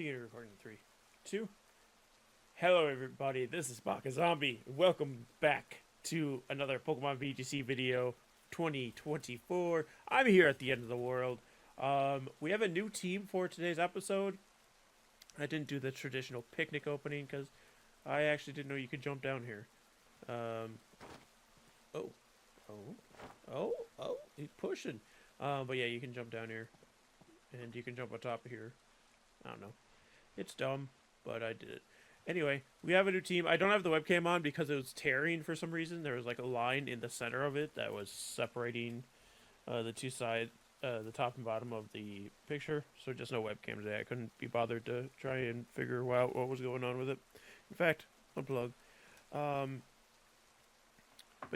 Beginning recording in 3, 2. Hello, everybody. This is Baka Zombie. Welcome back to another Pokemon VGC video 2024. I'm here at the end of the world. We have a new team for today's episode. I didn't do the traditional picnic opening because I actually didn't know you could jump down here. He's pushing. But yeah, you can jump down here. And you can jump on top of here. I don't know. It's dumb, but I did it. Anyway, we have a new team. I don't have the webcam on because it was tearing for some reason. There was like a line in the center of it that was separating the two sides, the top and bottom of the picture. So just no webcam today. I couldn't be bothered to try and figure out what was going on with it. In fact, unplug. But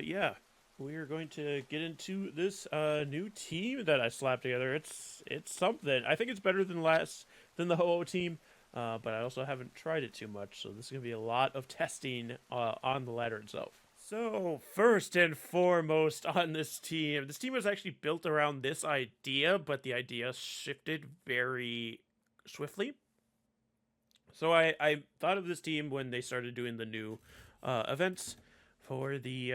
yeah, we are going to get into this new team that I slapped together. It's something. I think it's better than the Ho-Oh team. But I also haven't tried it too much, so this is going to be a lot of testing on the ladder itself. So, first and foremost on this team was actually built around this idea, but the idea shifted very swiftly. So I thought of this team when they started doing the new events for the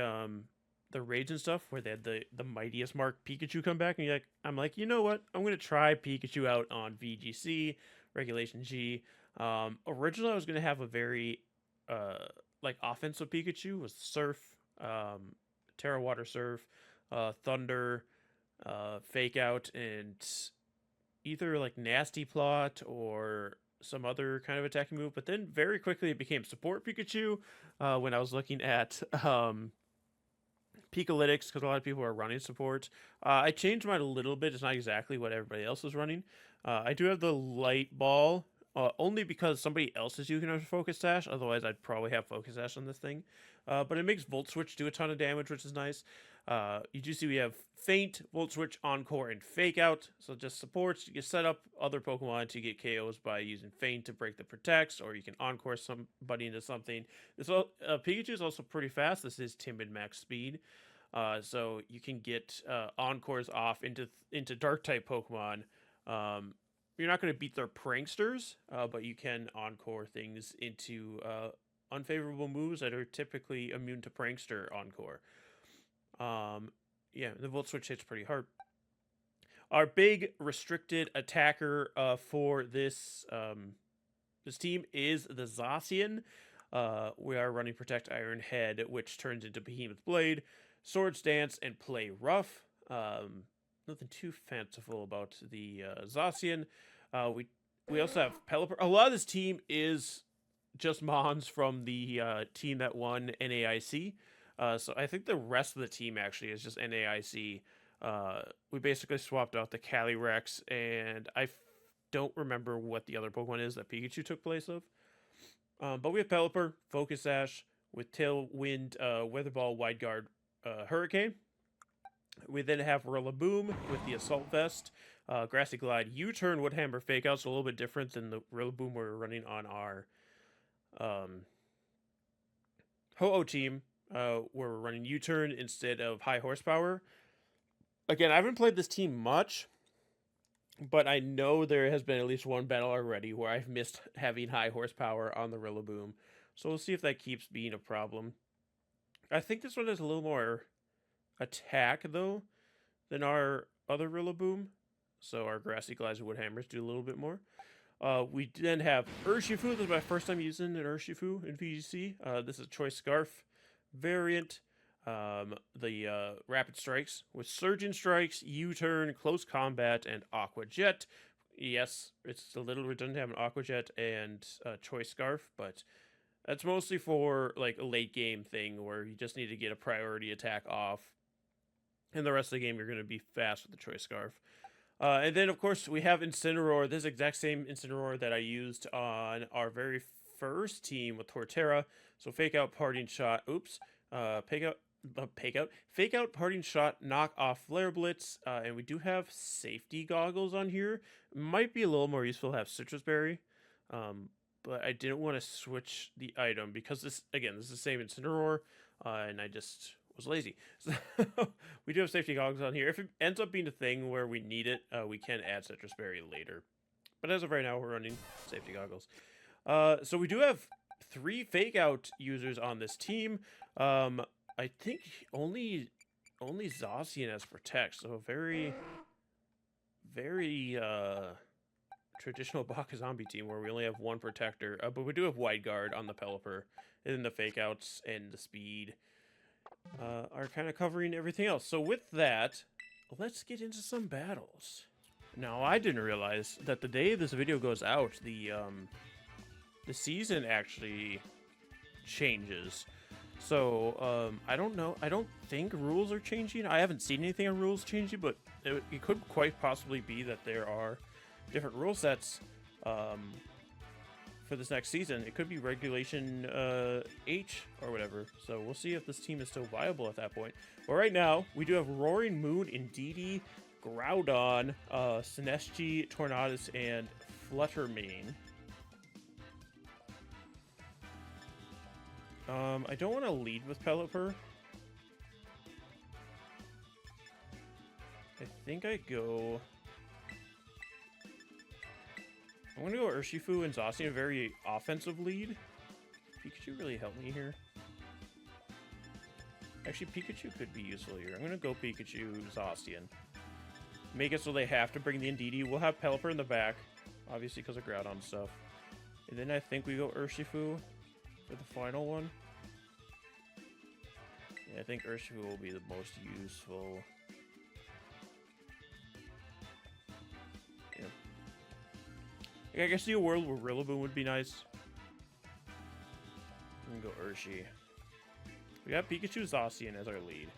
raids and stuff, where they had the Mightiest Mark Pikachu come back, and I'm like, you know what? I'm going to try Pikachu out on VGC. Regulation G. Originally, I was going to have a very, offensive Pikachu with Surf, Terra Water Surf, Thunder, Fake Out, and either, Nasty Plot or some other kind of attacking move. But then very quickly it became Support Pikachu when I was looking at, Pikalytics, because a lot of people are running support. I changed mine a little bit. It's not exactly what everybody else is running. I do have the Light Ball, only because somebody else is using a Focus Sash. Otherwise, I'd probably have Focus Sash on this thing. But it makes Volt Switch do a ton of damage, which is nice. You do see we have Feint, Volt Switch, Encore, and Fake Out. So just supports. You can set up other Pokemon to get KOs by using Feint to break the Protects, or you can Encore somebody into something. Pikachu is also pretty fast. This is Timid Max Speed. So you can get Encores off into Dark-type Pokemon. You're not going to beat their Pranksters, but you can Encore things into unfavorable moves that are typically immune to Prankster Encore. Yeah, the Volt Switch hits pretty hard. Our big restricted attacker for this team is the Zacian. We are running Protect Iron Head, which turns into Behemoth Blade, Swords Dance, and Play Rough. Nothing too fanciful about the Zacian. We also have Pelipper. A lot of this team is just Mons from the team that won NAIC. So I think the rest of the team actually is just NAIC. We basically swapped out the Calyrex, and I don't remember what the other Pokemon is that Pikachu took place of. But we have Pelipper, Focus Sash, with Tailwind, Weather Ball, Wide Guard, Hurricane. We then have Rillaboom with the Assault Vest, Grassy Glide, U-Turn, Woodhammer, Fake Out. So a little bit different than the Rillaboom we're running on our Ho-Oh team, where we're running U-Turn instead of High Horsepower. Again, I haven't played this team much, but I know there has been at least one battle already where I've missed having High Horsepower on the Rillaboom. So we'll see if that keeps being a problem. I think this one has a little more attack, though, than our other Rillaboom. So our Grassy Glides and Woodhammers do a little bit more. We then have Urshifu. This is my first time using an Urshifu in VGC. This is a Choice Scarf variant. The Rapid Strikes with Surgeon Strikes, U-Turn, Close Combat, and Aqua Jet. Yes, it's a little redundant to have an Aqua Jet and Choice Scarf, but that's mostly for like a late game thing where you just need to get a priority attack off. And the rest of the game, you're going to be fast with the Choice Scarf. And then, of course, we have Incineroar. This exact same Incineroar that I used on our very first team with Torterra. So Fake Out, Parting Shot. Oops. Fake Out, Parting Shot, Knock Off, Flare Blitz. And we do have Safety Goggles on here. Might be a little more useful to have Citrus Berry. But I didn't want to switch the item because this is the same Incineroar. And I just was lazy. So we do have Safety Goggles on here. If it ends up being a thing where we need it, we can add Citrus Berry later. But as of right now, we're running safety goggles. So we do have 3 fake out users on this team. I think only Zacian has protect, so very traditional Baka zombie team where we only have 1 protector. But we do have wide guard on the Pelipper, and then the fake outs and the speed are kind of covering everything else. So with that, let's get into some battles. Now, I didn't realize that the day this video goes out, the season actually changes. So, I don't know. I don't think rules are changing. I haven't seen anything on rules changing, but it could quite possibly be that there are different rule sets for this next season. It could be Regulation H or whatever. So we'll see if this team is still viable at that point. But right now, we do have Roaring Moon, Indeedee, Groudon, Sinestro, Tornadus, and Fluttermane. I don't want to lead with Pelipper. I think I go... I'm going to go Urshifu and Zacian, a very offensive lead. Pikachu really helped me here. Actually, Pikachu could be useful here. I'm going to go Pikachu, Zacian. Make it so they have to bring the Indeedee. We'll have Pelipper in the back, obviously because of Groudon stuff. And then I think we go Urshifu for the final one. Yeah, I think Urshifu will be the most useful. Yeah. I guess see a world where Rillaboom would be nice. I'm gonna go Urshi. We got Pikachu Zacian as our lead.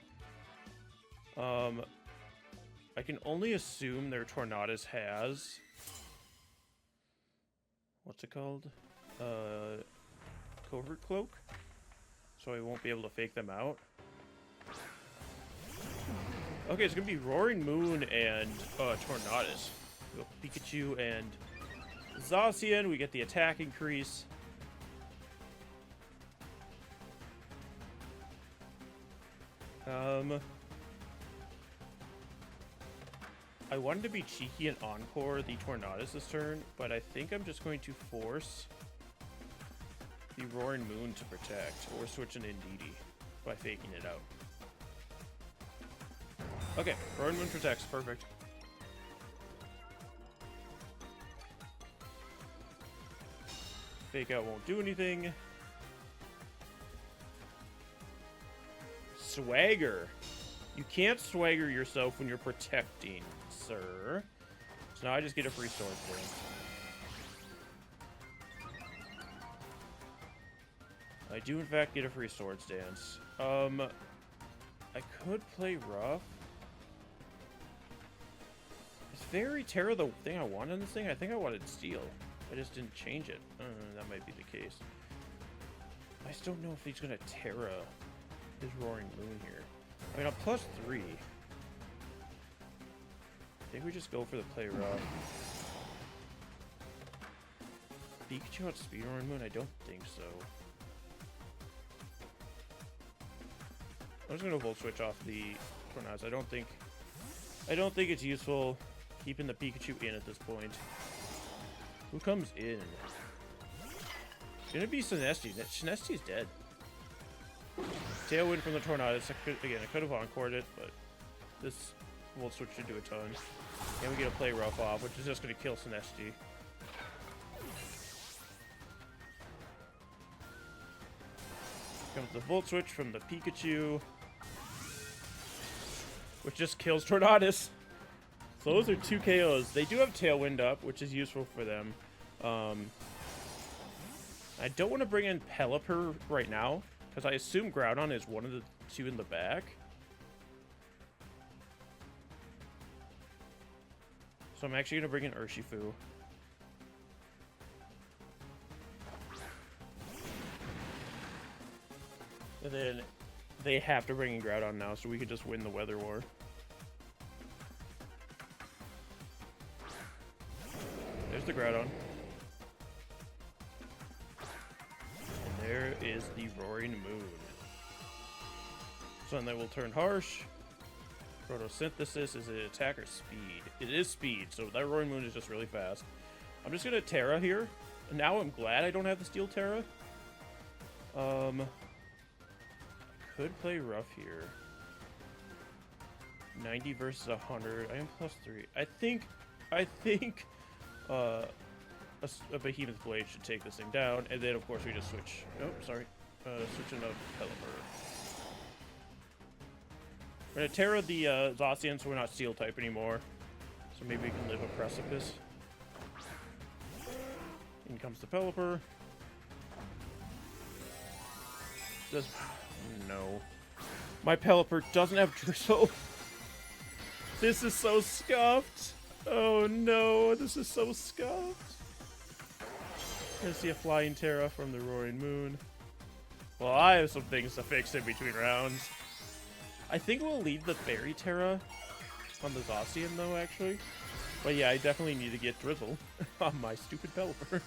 I can only assume their Tornadus has... What's it called? Covert Cloak? So I won't be able to fake them out. Okay, it's gonna be Roaring Moon and Tornadus. We go Pikachu and Zacian. We get the attack increase. I wanted to be cheeky and encore the Tornadus this turn, but I think I'm just going to force the Roaring Moon to protect, or switch an Indeedee by faking it out. Okay, Roaring Moon protects, perfect. Fake out won't do anything. Swagger. You can't swagger yourself when you're protecting, sir. So now I just get a free sword dance. I do in fact get a free swords dance. I could play rough. Is Fairy Terra the thing I wanted in this thing? I think I wanted Steel. I just didn't change it. That might be the case. I just don't know if he's gonna Terra his Roaring Moon here. I mean, a +3. I think we just go for the play rough. Pikachu outspeed Roaring Moon? I don't think so. I'm just gonna Volt Switch off the Tornadus. I don't think it's useful keeping the Pikachu in at this point. Who comes in? It's gonna be Sinestro. Sinesty's dead. Tailwind from the Tornadus. I could have encored it, but this Volt Switch should do a ton. And we get a play rough off, which is just gonna kill Sinestro. Comes the Volt Switch from the Pikachu, which just kills Tornadus. So those are 2 KOs. They do have Tailwind up, which is useful for them. I don't want to bring in Pelipper right now, because I assume Groudon is one of the 2 in the back. So I'm actually going to bring in Urshifu. And then they have to bring in Groudon now, so we could just win the Weather War. There's the Groudon. And there is the Roaring Moon. So then they will turn Harsh. Photosynthesis, is it attack or speed? It is speed, so that Roaring Moon is just really fast. I'm just gonna Terra here. And now I'm glad I don't have the Steel Terra. Could play rough here. 90 versus 100. I am +3. I think a Behemoth Blade should take this thing down, and then of course we just switch. Oh, sorry. Switching to Pelipper. We're gonna Terra the Zacian, so we're not Steel type anymore. So maybe we can live a Precipice. In comes the Pelipper. Does no. My Pelipper doesn't have Drizzle. This is so scuffed. Oh no, this is so scuffed. Gonna see a Flying Terra from the Roaring Moon. Well, I have some things to fix in between rounds. I think we'll leave the Fairy Terra on the Zacian though, actually. But yeah, I definitely need to get Drizzle on my stupid Pelipper.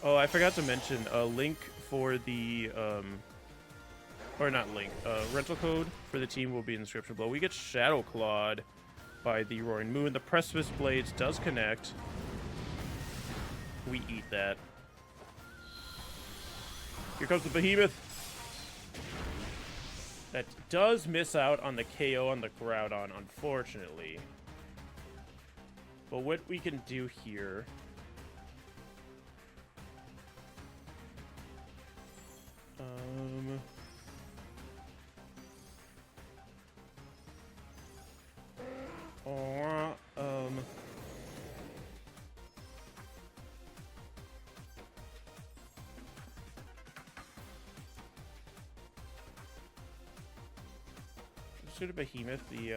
Oh, I forgot to mention a link for the or not link, rental code for the team will be in the description below. We get Shadow Clawed by the Roaring Moon. The Precipice Blades does connect. We eat that. Here comes the Behemoth. That does miss out on the KO on the Groudon, unfortunately. But what we can do here... Just go to Behemoth, the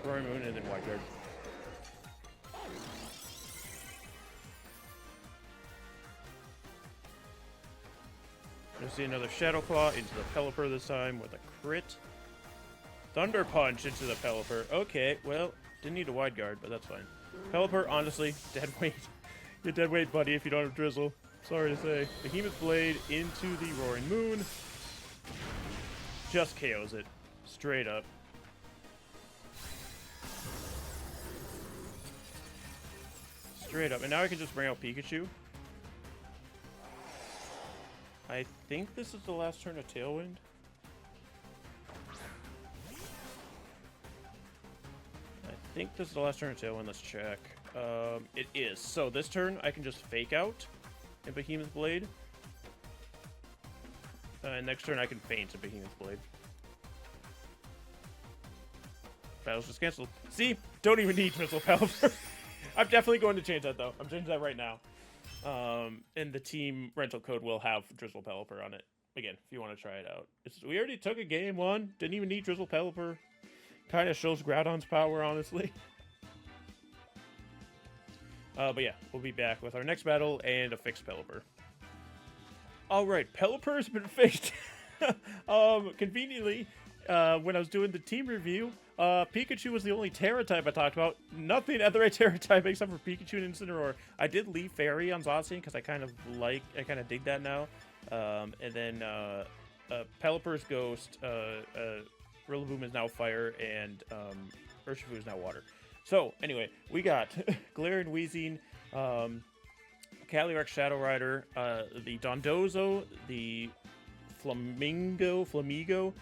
Roaring Moon, and then Wide Guard. Gonna see another Shadow Claw into the Pelipper this time with a crit. Thunder Punch into the Pelipper. Okay, well, didn't need a Wide Guard, but that's fine. Pelipper, honestly, dead weight. You're dead weight, buddy, if you don't have Drizzle. Sorry to say. Behemoth Blade into the Roaring Moon. Just KOs it. Straight up. Straight up. And now I can just bring out Pikachu. I think this is the last turn of Tailwind. I think this is the last turn of Tailwind. Let's check. It is. So this turn, I can just Fake Out in Behemoth Blade. Next turn, I can Feint a Behemoth Blade. Battle's just canceled. See? Don't even need Drizzle Pelipper. I'm definitely going to change that, though. I'm changing that right now. And the team rental code will have Drizzle Pelipper on it. Again, if you want to try it out. We already took a game one. Didn't even need Drizzle Pelipper. Kind of shows Groudon's power, honestly. But yeah, we'll be back with our next battle and a fixed Pelipper. Alright, Pelipper has been fixed. Conveniently, when I was doing the team review, Pikachu was the only Terra type I talked about. Nothing other Terra type except for Pikachu and Incineroar. I did leave Fairy on Zacian because I kind of dig that now. And then Pelipper's Ghost, Rillaboom is now Fire, and Urshifu is now Water. So anyway, we got Glare and Weezing, Calyrex Shadow Rider, the Dondozo, the Flamigo,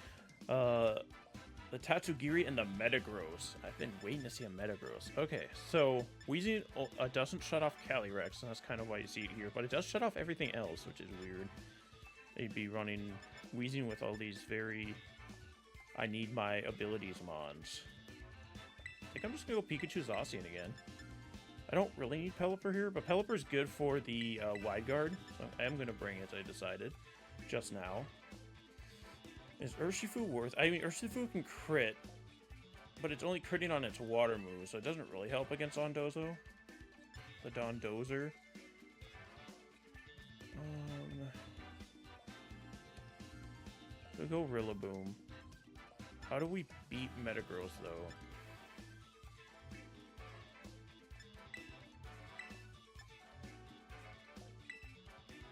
the Tatsugiri, and the Metagross. I've been waiting to see a Metagross. Okay, so Weezing doesn't shut off Calyrex, and that's kind of why you see it here, but it does shut off everything else, which is weird. They'd be running Weezing with all these very I need my abilities mons. I think I'm just gonna go Pikachu Zacian again. I don't really need Pelipper here, but Pelipper's good for the Wide Guard, so I am gonna bring it, I decided, just now. Is Urshifu worth... I mean, Urshifu can crit, but it's only critting on its water move, so it doesn't really help against Dondozo. The Dondozer. We'll go Rillaboom. How do we beat Metagross, though?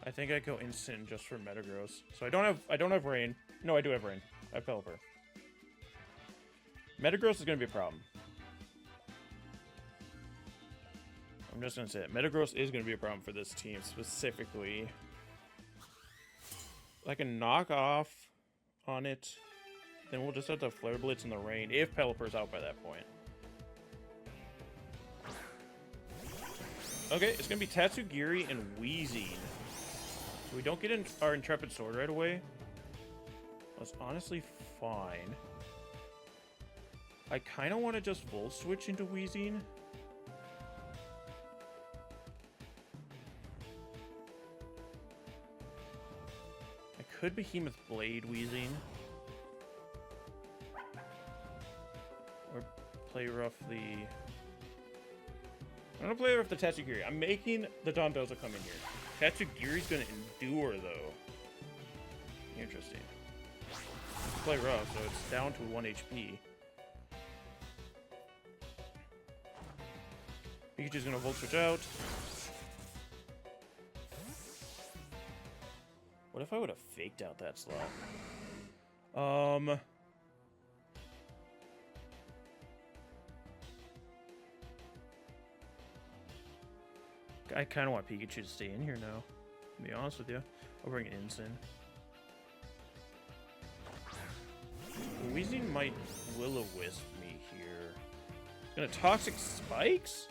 I think I go instant just for Metagross. So I don't have Rain. No, I do have Rain. I have Pelipper. Metagross is gonna be a problem. I'm just gonna say that Metagross is gonna be a problem for this team specifically. I can knock off on it, then we'll just have to Flare Blitz in the rain if Pelipper's out by that point. Okay, it's gonna be Tatsugiri and Weezing. So we don't get in our Intrepid Sword right away. That's honestly fine. I kind of want to just Volt Switch into Weezing. I could Behemoth Blade Weezing. Or play rough the... I'm gonna play rough the Tatsugiri. I'm making the Dondozo come in here. Tatsugiri's gonna endure, though. Interesting. Play rough, so it's down to 1 HP. Pikachu's gonna Volt Switch out. What if I would have faked out that slot? I kind of want Pikachu to stay in here now, to be honest with you. I'll bring Incin. Weezing might Will-O-Wisp me here. Gonna Toxic Spikes?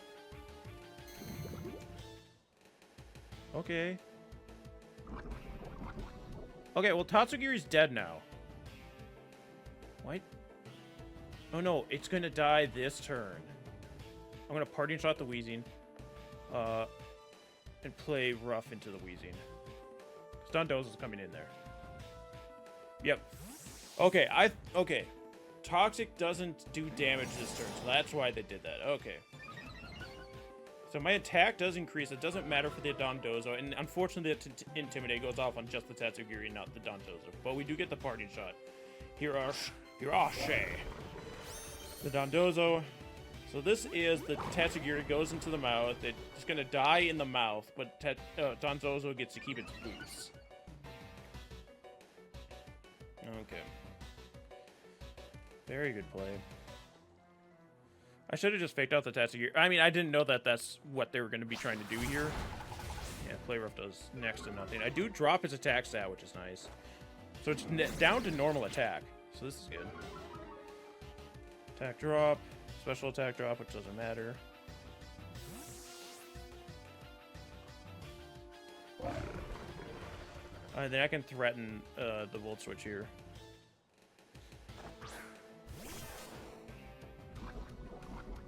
Okay. Okay, well, Tatsugiri's dead now. What? Oh no, it's gonna die this turn. I'm gonna Parting Shot the Weezing. And play rough into the Weezing. Dondozo's coming in there. Yep. Okay, okay. Toxic doesn't do damage this turn, so that's why they did that. Okay. So my attack does increase. It doesn't matter for the Dondozo, and unfortunately the Intimidate goes off on just the Tatsugiri, not the Dondozo. But we do get the Parting Shot. Hirashe. The Dondozo. So this is the Tatsugiri goes into the mouth. It's going to die in the mouth, but Dondozo gets to keep its boost. Okay. Very good play. I should have just faked out the Tatsugiri. I mean, I didn't know that that's what they were going to be trying to do here. Yeah, Play Rough does next to nothing. I do drop his attack stat, which is nice. So it's down to normal attack. So this is good. Attack drop. Special attack drop, which doesn't matter. Then I can threaten the Volt Switch here.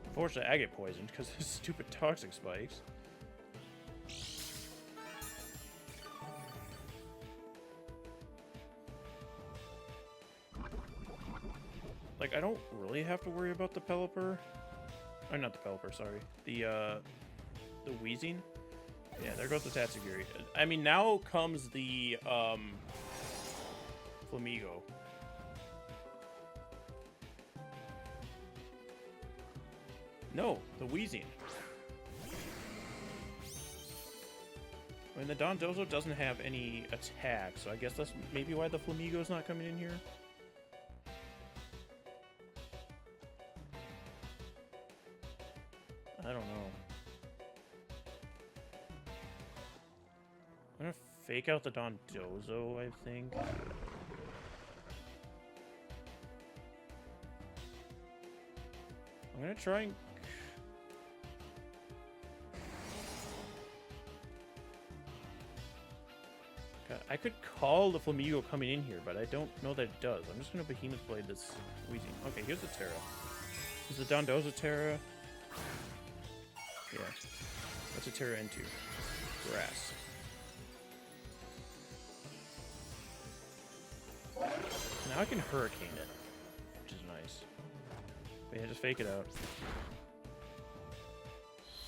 Unfortunately, I get poisoned because of stupid Toxic Spikes. Like, I don't really have to worry about the Pelipper. Oh, not the Pelipper, sorry. The Weezing. Yeah, there goes the Tatsugiri. I mean, now comes the, Flamigo. No, the Weezing. I mean, the Dondozo doesn't have any attack, so I guess that's maybe why the Flamigo's not coming in here. I don't know. I'm gonna fake out the Dondozo, I think. I'm gonna try and... God, I could call the Flamigo coming in here, but I don't know that it does. I'm just gonna Behemoth Blade this Weezing. Okay, here's the Terra. Is the Dondozo Terra? Yeah. What's a Terra into? Grass. Now I can Hurricane it, which is nice. But yeah, just fake it out.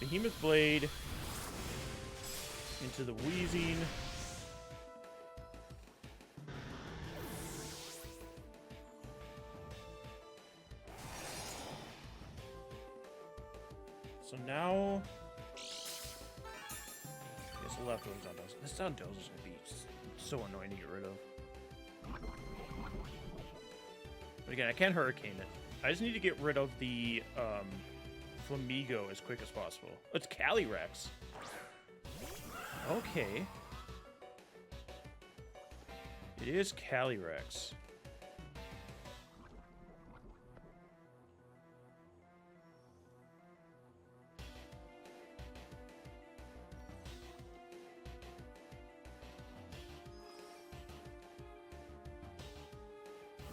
Behemoth Blade into the Weezing. So now, I guess the left one's Dondozo. This Dondozo is gonna be so annoying to get rid of. But again, I can Hurricane it. I just need to get rid of the Flamigo as quick as possible. It's Calyrex. Okay. It is Calyrex.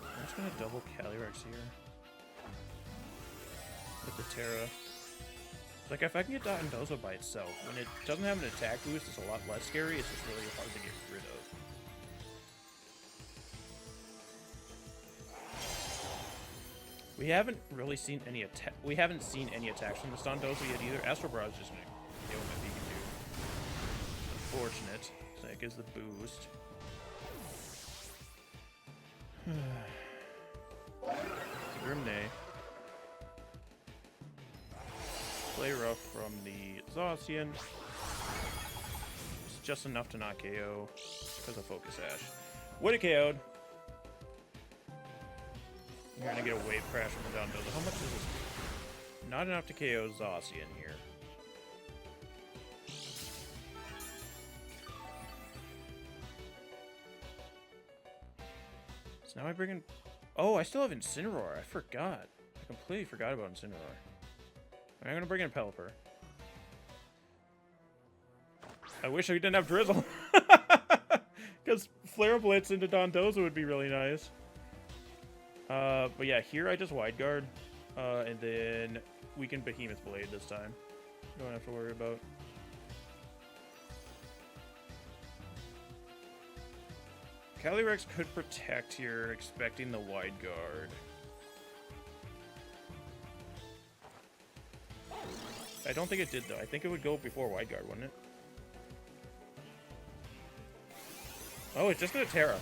I'm just gonna double Calyrex here. With the Terra. Like, if I can get Dondozo by itself, when it doesn't have an attack boost, it's a lot less scary. It's just really hard to get rid of. We haven't really seen any attack. We haven't seen any attacks from the Dondozo yet either. Astral Barrage is just gonna kill my Pikachu. Unfortunate. So that gives the boost. Grimnay. Play rough from the Zacian. It's just enough to not KO because of Focus Ash. Would have KO'd. You're gonna get a wave crash from the Dondozo. How much is this? Not enough to KO Zacian here. So now I bring in... Oh, I still have Incineroar. I forgot. I completely forgot about Incineroar. I'm gonna bring in Pelipper. I wish I didn't have Drizzle. Because Flare Blitz into Dondozo would be really nice. But yeah, here I just Wide Guard. And then we can Behemoth Blade this time. Don't have to worry about. Calyrex could protect here, expecting the Wide Guard. I don't think it did, though. I think it would go before Wide Guard, wouldn't it? Oh, it's just gonna Terra.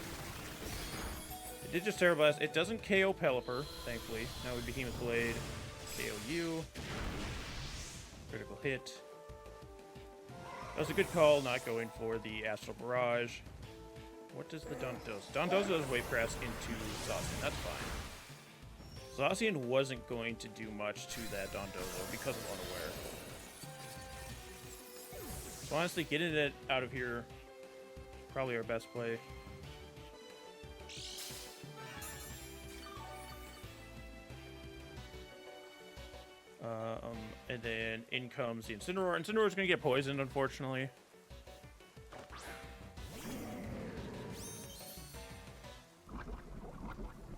It did just Terra Blast. It doesn't KO Pelipper, thankfully. Now we Behemoth Blade. KO you. Critical hit. That was a good call, not going for the Astral Barrage. What does the Dondozo? Dondozo does Wave Crash into Zacian. That's fine. Zacian wasn't going to do much to that Dondozo because of Unaware. So honestly, getting it out of here, probably our best play. And then in comes the Incineroar. Incineroar's gonna get poisoned, unfortunately.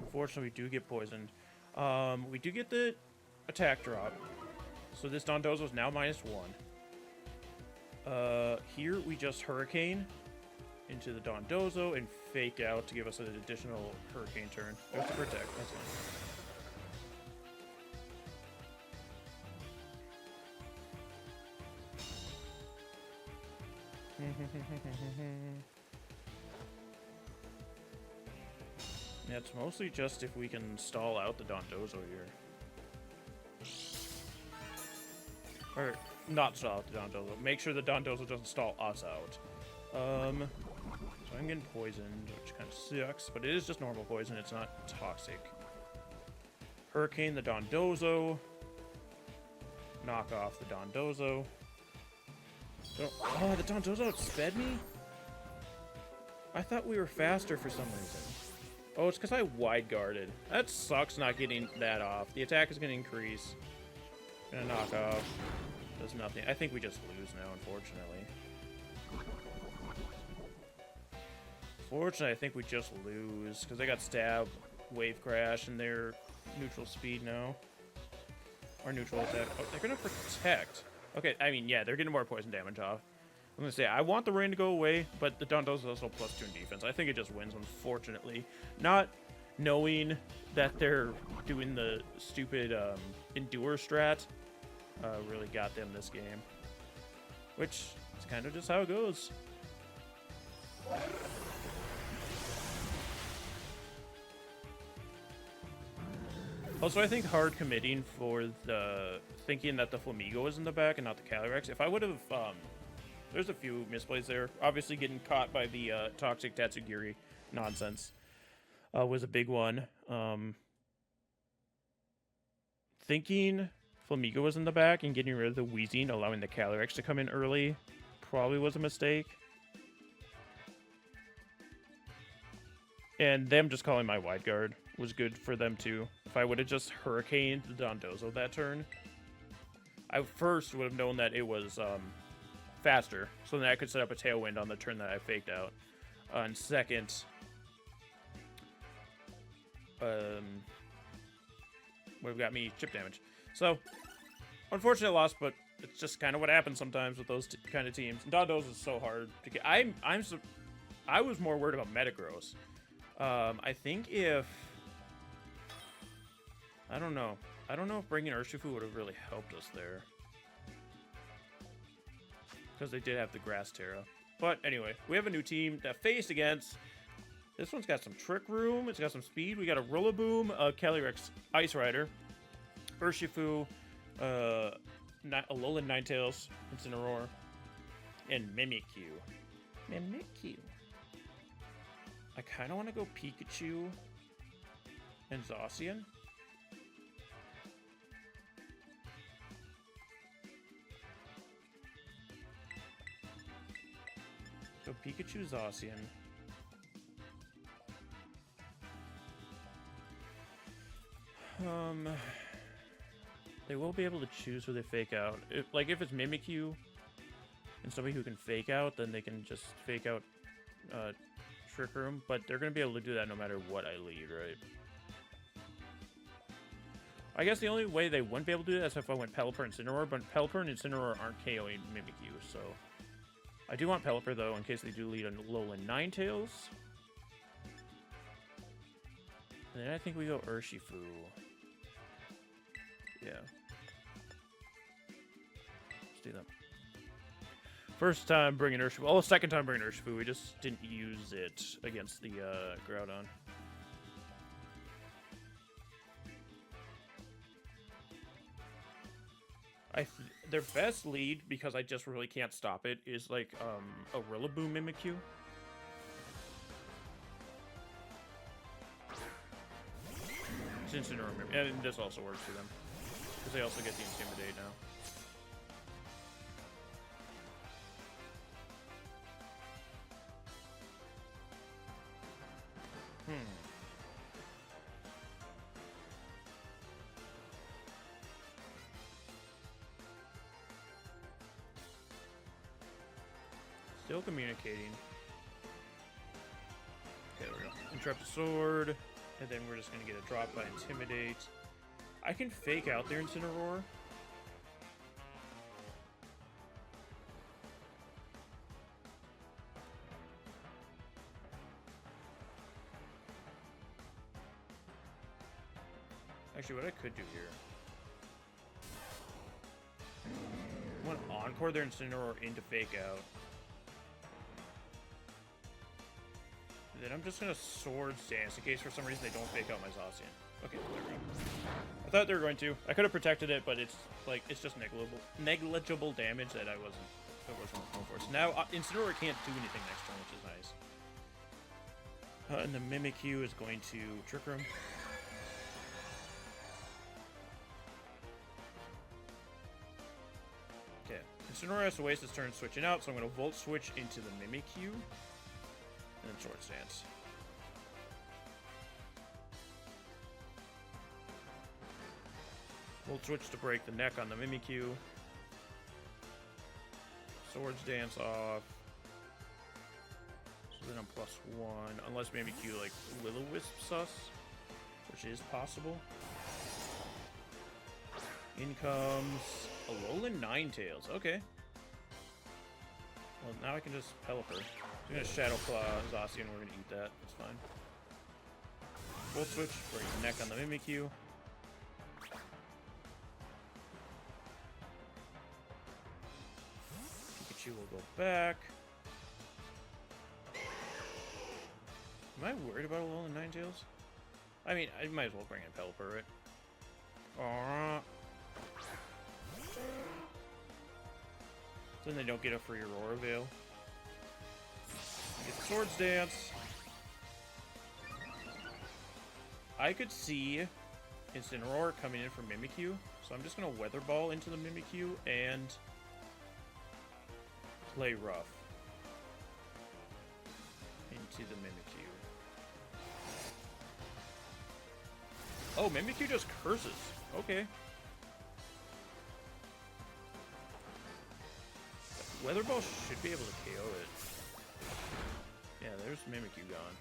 Unfortunately, we do get poisoned. We do get the attack drop. So this Dondozo is now -1. Here we just Hurricane into the Dondozo and Fake Out to give us an additional Hurricane turn. We have to protect. That's fine. Yeah, it's mostly just if we can stall out the Dondozo here. Or, not stall out the Dondozo. Make sure the Dondozo doesn't stall us out. So I'm getting poisoned, which kind of sucks, but it is just normal poison. It's not toxic. Hurricane the Dondozo. Knock off the Dondozo. Oh, the Dondozo outsped me? I thought we were faster for some reason. Oh, it's because I Wide Guarded. That sucks not getting that off. The attack is going to increase. Gonna knock off. Does nothing. I think we just lose now, unfortunately. Fortunately, I think we just lose because they got Stab, Wave Crash, and they're neutral speed now. Or neutral attack. Oh, they're going to protect. Okay, I mean, yeah, they're getting more poison damage off. I'm going to say, I want the rain to go away, but the Dondozo is also +2 in defense. I think it just wins, unfortunately. Not knowing that they're doing the stupid Endure strat really got them this game. Which is kind of just how it goes. Also, I think hard committing for the thinking that the Flamigo is in the back and not the Calyrex. If I would have, there's a few misplays there. Obviously, getting caught by the toxic Tatsugiri nonsense was a big one. Thinking Flamigo was in the back, and getting rid of the Weezing, allowing the Calyrex to come in early, probably was a mistake. And them just calling my wide guard was good for them too. If I would have just Hurricaned the Dondozo that turn, I first would have known that it was faster, so then I could set up a Tailwind on the turn that I faked out. And second, would have got me chip damage. So, unfortunate loss, but it's just kind of what happens sometimes with those kind of teams. And Dondozo is so hard to get. I was more worried about Metagross. I think if... I don't know. I don't know if bringing Urshifu would have really helped us there. Because they did have the Grass Terra. But anyway, we have a new team that faced against... This one's got some Trick Room. It's got some speed. We got a Rillaboom, a Calyrex Ice Rider, Urshifu, Alolan Ninetales, Incineroar, and Mimikyu. Mimikyu. I kind of want to go Pikachu and Zacian. So Pikachu, Zacian. They will be able to choose who they fake out. If it's Mimikyu and somebody who can fake out, then they can just fake out Trick Room, but they're going to be able to do that no matter what I lead, right? I guess the only way they wouldn't be able to do that is if I went Pelipper and Incineroar, but Pelipper and Incineroar aren't KOing Mimikyu, so... I do want Pelipper, though, in case they do lead on Alolan Ninetales. And then I think we go Urshifu. Yeah. Let's do that. First time bringing Urshifu. Oh, second time bringing Urshifu. We just didn't use it against the Groudon. Their best lead, because I just really can't stop it, is like a Rillaboom Mimikyu. Since and this also works for them, because they also get the Intimidate now. Still communicating. Okay, there we go. Interrupt the sword, and then we're just gonna get a drop by Intimidate. I can fake out their Incineroar. Actually, what I could do here. I want to Encore their Incineroar into fake out. Then I'm just gonna Swords Dance in case for some reason they don't fake out my Zacian. Okay, there we go. I thought they were going to. I could have protected it, but it's just negligible damage that I wasn't going for. So now Incineroar can't do anything next turn, which is nice. And the Mimikyu is going to Trick Room. Okay, Incineroar has to waste his turn switching out, so I'm gonna Volt Switch into the Mimikyu. And then Swords Dance. We'll switch to break the neck on the Mimikyu. Swords Dance off. So then I'm +1. Unless Mimikyu like Will-O-Wisps us, which is possible. In comes Alolan Ninetales. Okay. Well, now I can just Pelipper. I'm gonna Shadow Claw Zacian, we're gonna eat that, that's fine. Volt Switch, break the neck on the Mimikyu. Pikachu will go back. Am I worried about Alolan Ninetales? I mean, I might as well bring in Pelipper, right? Aww. Then they don't get a free Aurora Veil. Get Swords Dance. I could see Incineroar coming in for Mimikyu. So I'm just going to Weather Ball into the Mimikyu and play rough into the Mimikyu. Oh, Mimikyu just curses. Okay. Weather Ball should be able to KO it. Yeah, there's Mimikyu gone.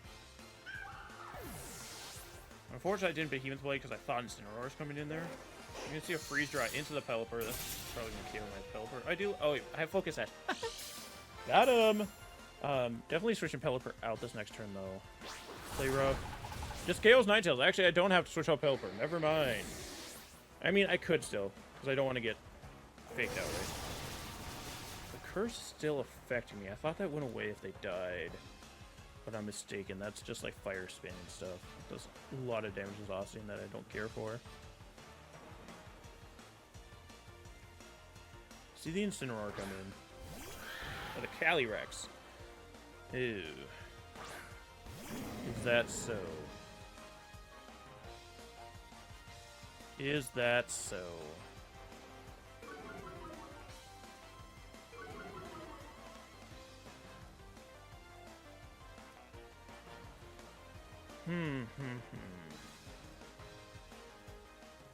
Unfortunately, I didn't Behemoth Blade because I thought Incineroar was coming in there. You can see a Freeze Dry into the Pelipper. That's probably going to KO my Pelipper. I do. Oh, wait. I have Focus Sash. Got him! Definitely switching Pelipper out this next turn, though. Play rough. Just KO's Ninetales. Actually, I don't have to switch out Pelipper. Never mind. I mean, I could still, because I don't want to get faked out, right? The curse is still affecting me. I thought that went away if they died. But I'm mistaken. That's just like Fire Spin and stuff. It does a lot of damage to Zacian that I don't care for. See the Incineroar come in. Oh, the Calyrex. Ew. Is that so? Is that so?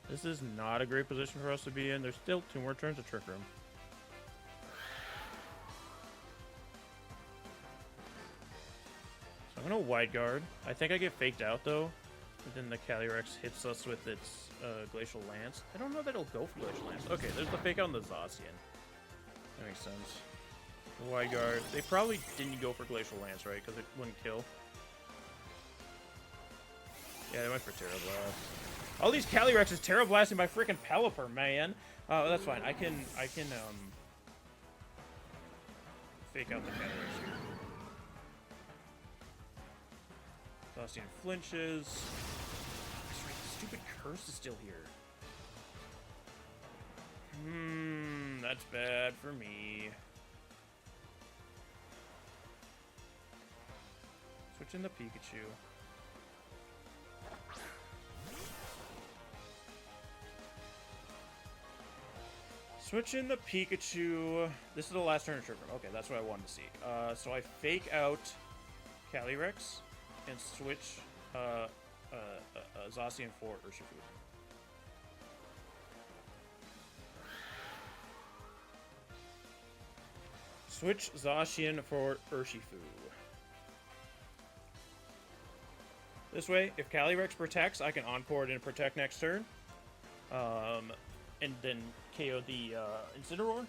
This is not a great position for us to be in. There's still 2 more turns of Trick Room. So I'm going to Wide Guard. I think I get faked out, though. And then the Calyrex hits us with its Glacial Lance. I don't know that it'll go for Glacial Lance. Okay, there's the fake out on the Zacian. That makes sense. Wide Guard. They probably didn't go for Glacial Lance, right? Because it wouldn't kill. Yeah, they went for Terra Blast. All these Calyrex is Terra Blasting by freaking Pelipper, man. That's fine. I can fake out the Calyrex here. Zacian flinches. That's right, the stupid curse is still here. That's bad for me. Switch in the Pikachu. Switch in the Pikachu. This is the last turn of Trick Room. Okay, that's what I wanted to see. So I fake out Calyrex and switch Zacian for Urshifu. Switch Zacian for Urshifu. This way, if Calyrex protects, I can Encore it and protect next turn. And then KO the Incineroar.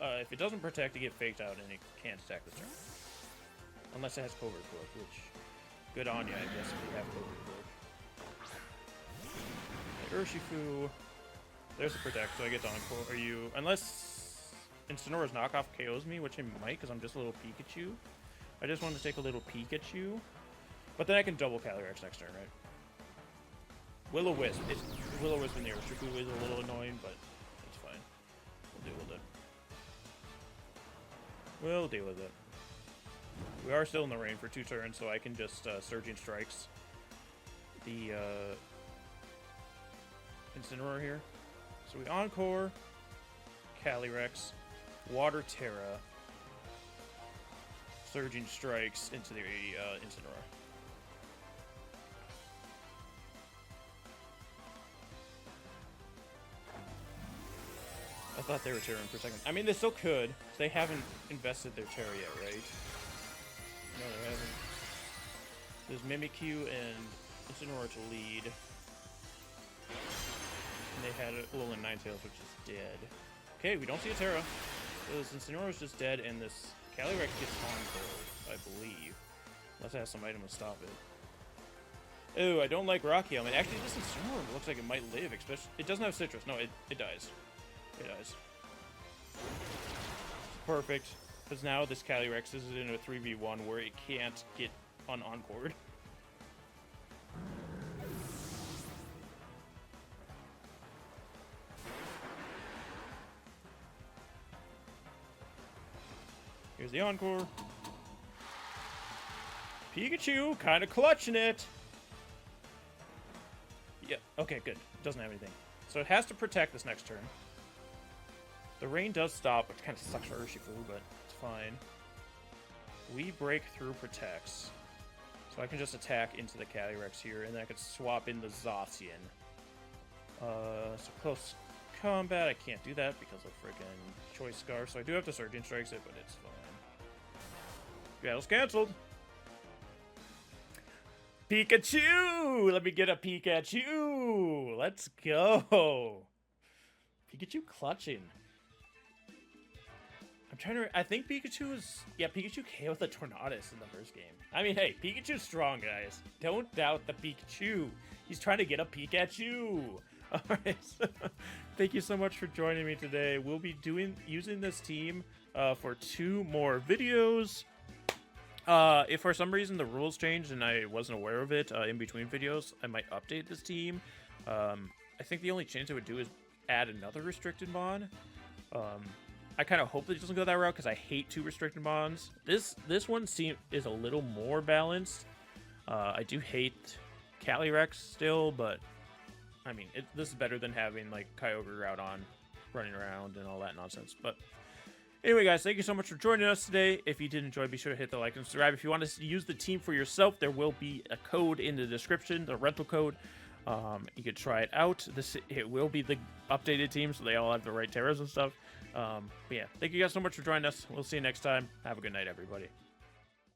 If it doesn't protect, it gets faked out and it can't attack this turn. Unless it has Covert Cloak, which... Good on you, I guess, if you have Covert Cloak. Urshifu. There's the protect, so I get to Encore. Are you... Unless Incineroar's knockoff KOs me, which it might, because I'm just a little Pikachu. I just want to take a little Pikachu. But then I can double Calyrex next turn, right? Will-O-Wisp. Will-O-Wisp in the Urshifu is a little annoying, but it's fine. We'll deal with it. We'll deal with it. We are still in the rain for 2 turns, so I can just Surging Strikes the Incineroar here. So we Encore, Calyrex, Water Terra, Surging Strikes into the Incineroar. I thought they were Terran for a second. I mean, they still could. They haven't invested their Terra yet, right? No, they haven't. There's Mimikyu and Incineroar to lead. And they had Alolan Ninetales, which is dead. Okay, we don't see a Terra. So this Incineroar is just dead, and this Calyrex gets Encore, I believe. Unless it has some item to stop it. Ooh, I don't like Rocky Helmet. Actually, this Incineroar looks like it might live, especially... It doesn't have Citrus. No, it dies. It dies. Perfect. Because now this Calyrex is in a 3v1 where it can't get Encored. Here's the Encore. Pikachu kind of clutching it. Yeah, okay, good. It doesn't have anything. So it has to protect this next turn. The rain does stop, which kind of sucks for Urshifu, but it's fine. We break through protects. So I can just attack into the Calyrex here, and then I could swap in the Zacian. So close combat, I can't do that because of freaking Choice Scarf, so I do have to Surging Strikes it, but it's fine. Battle's canceled! Pikachu! Let me get a Pikachu! Let's go! Pikachu clutching. I'm trying to... I think Pikachu is... Yeah, Pikachu KO'd the Tornadus in the first game. I mean, hey, Pikachu's strong, guys. Don't doubt the Pikachu. He's trying to get a Pikachu. Alright, so thank you so much for joining me today. We'll be using this team for 2 more videos. If for some reason the rules changed and I wasn't aware of it in between videos, I might update this team. I think the only change I would do is add another restricted mon. I kind of hope that it doesn't go that route because I hate 2 restricted mons. This one is a little more balanced. I do hate Calyrex still, but I mean, this is better than having like Kyogre Groudon running around and all that nonsense. But anyway, guys, thank you so much for joining us today. If you did enjoy, be sure to hit the like and subscribe. If you want to use the team for yourself, there will be a code in the description, the rental code. You could try it out. It will be the updated team, so they all have the right terras and stuff. But yeah, thank you guys so much for joining us. We'll see you next time. Have a good night, everybody.